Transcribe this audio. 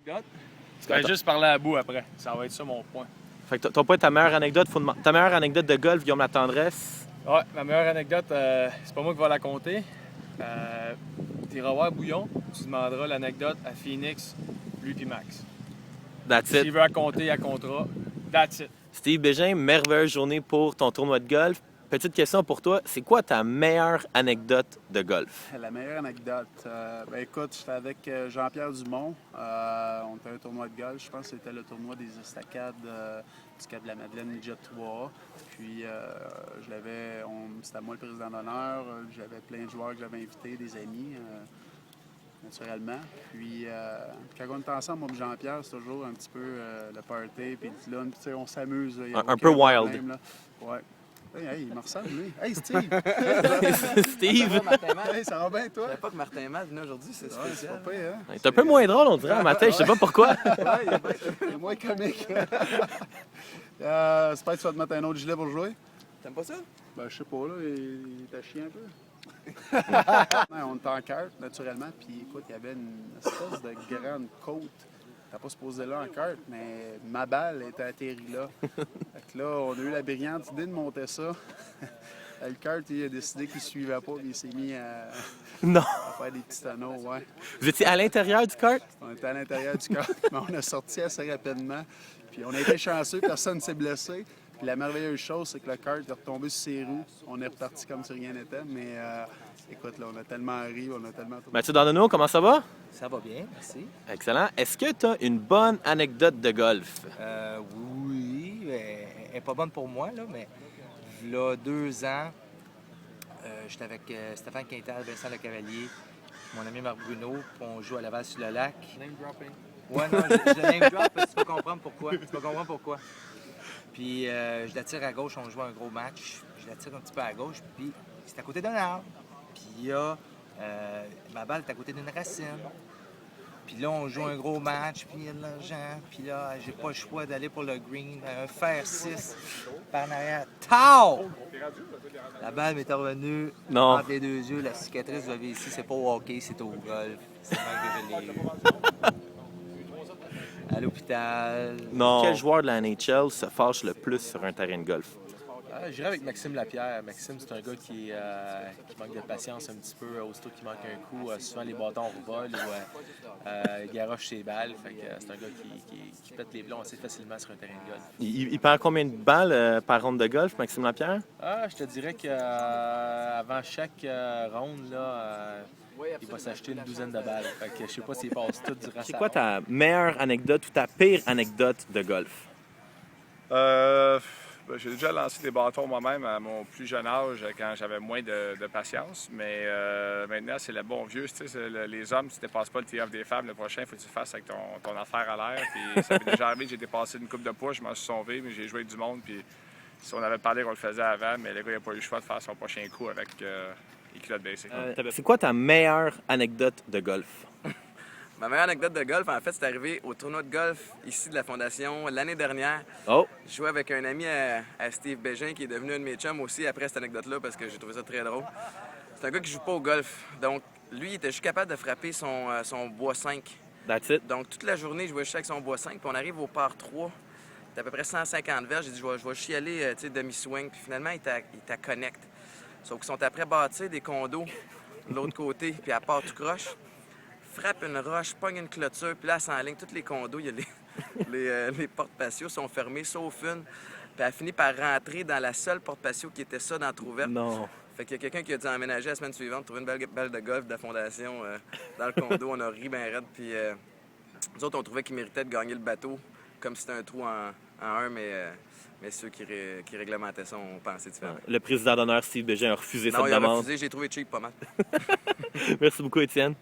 anecdote. Je vais juste parler à bout après. Ça va être ça mon point. Fait que ton point, ta meilleure anecdote, ta meilleure anecdote de golf, Guillaume Latendresse. Ouais, ma meilleure anecdote, c'est pas moi qui vais la compter. T'iras voir Bouillon, tu demanderas l'anecdote à Phoenix, lui puis Max. That's S'il it. veut raconter, il racontera. That's it. Steve Bégin, merveilleuse journée pour ton tournoi de golf. Petite question pour toi, c'est quoi ta meilleure anecdote de golf? La meilleure anecdote, écoute, j'étais avec Jean-Pierre Dumont. On était à un tournoi de golf. Je pense que c'était le tournoi des estacades du Cap de la Madeleine Jet 3. Puis c'était moi le président d'honneur. J'avais plein de joueurs que j'avais invités, des amis, naturellement. Puis quand on est ensemble, moi et Jean-Pierre, c'est toujours un petit peu le party. Puis là, on s'amuse. Un peu wild. Problème, là. Ouais. Hey, il me ressemble, lui. Hey, Steve! Steve! Hey, ça va bien, toi? Je savais pas que Martin Matt venait aujourd'hui, c'est spécial. C'est pas pire, hein? C'est un peu moins drôle, on dirait, à matin, je sais pas pourquoi. Il est moins comique. J'espère que tu vas te mettre un autre gilet pour jouer. T'aimes pas ça? Ben, je sais pas, là, il t'a chié un peu. On était en carte, naturellement, puis écoute, il y avait une espèce de grande côte. T'as pas supposé là en carte, mais ma balle était atterrie là. Fait que là, on a eu la brillante idée de monter ça. Le kart, il a décidé qu'il ne suivait pas, puis il s'est mis Non. à faire des petits tonneaux, ouais. Vous étiez à l'intérieur du kart? On était à l'intérieur du kart, mais on a sorti assez rapidement. Puis on a été chanceux, personne ne s'est blessé. Puis la merveilleuse chose, c'est que le kart est retombé sur ses roues. On est reparti comme si rien n'était, mais écoute, là, on a tellement ri, on a tellement... Mathieu Dandonneau, comment ça va? Ça va bien, merci. Excellent. Est-ce que tu as une bonne anecdote de golf? Oui, elle n'est pas bonne pour moi, là, mais il y a 2 ans, j'étais avec Stéphane Quintal, Vincent Lecavalier, mon ami Marc Bruno, puis on joue à Laval-sur-le-Lac. Name dropping. Ouais, non, je name drop, tu vas comprendre pourquoi. Puis je la tire à gauche, on joue un gros match. Je la tire un petit peu à gauche, puis c'est à côté d'un arbre. Puis il y a ma balle est à côté d'une racine. Puis là, on joue un gros match, puis il y a de l'argent. Puis là, j'ai pas le choix d'aller pour le green. Un fer 6 par en arrière. Tao! La balle m'est revenue Non. entre les 2 yeux. La cicatrice, vous avez ici, c'est pas au hockey, c'est au golf. C'est même que je l'ai eu. À l'hôpital. Non. Quel joueur de la NHL se fâche le plus sur un terrain de golf? J'irais avec Maxime Lapierre. Maxime, c'est un gars qui manque de patience un petit peu. Aussitôt qu'il manque un coup, souvent les bâtons revolent ou il garoche ses balles. Fait que, c'est un gars qui pète les plombs assez facilement sur un terrain de golf. Il perd combien de balles par ronde de golf, Maxime Lapierre? Je te dirais qu'avant chaque ronde, là, il va s'acheter une douzaine de balles. Fait que je sais pas s'il passe tout durant C'est sa quoi ronde. ta meilleure anecdote ou ta pire anecdote de golf? J'ai déjà lancé des bâtons moi-même à mon plus jeune âge quand j'avais moins de patience. Mais maintenant, c'est le bon vieux. Tu sais, les hommes, tu ne dépasses pas le tee-off des femmes. Le prochain, il faut que tu le fasses avec ton affaire à l'air. Puis ça m'est déjà arrivé, j'ai dépassé une coupe de poids, je m'en suis sauvé, mais j'ai joué avec du monde. Puis si on avait parlé qu'on le faisait avant, mais le gars n'a pas eu le choix de faire son prochain coup avec les culottes baissées. C'est quoi ta meilleure anecdote de golf? Ma meilleure anecdote de golf, en fait, c'est arrivé au tournoi de golf ici de la Fondation l'année dernière. Oh! Je jouais avec un ami à Steve Bégin qui est devenu un de mes chums aussi après cette anecdote-là parce que j'ai trouvé ça très drôle. C'est un gars qui joue pas au golf. Donc, lui, il était juste capable de frapper son bois 5. That's it. Donc, toute la journée, je jouais juste avec son bois 5. Puis on arrive au par 3. C'est à peu près 150 verges. J'ai dit, je vais chialer demi-swing. Puis finalement, il t'a connect. Sauf qu'ils sont après bâtir des condos de l'autre côté. Puis à part tout croche, frappe une roche, pogne une clôture. Puis là, elle s'enligne tous les condos. Il y a les portes patio sont fermées, sauf une. Puis elle finit par rentrer dans la seule porte patio qui était ça dans Trouverte. Non. Fait qu'il y a quelqu'un qui a dû emménager la semaine suivante, trouver une belle balle de golf de la Fondation dans le condo. On a ri bien raide. Puis nous autres, on trouvait qu'il méritait de gagner le bateau, comme si c'était un trou en un, mais ceux qui réglementaient ça ont pensé différemment. Le président d'honneur, Steve Bégin, a refusé Non, cette il a demande. refusé, j'ai trouvé cheap pas mal. Merci beaucoup, Étienne.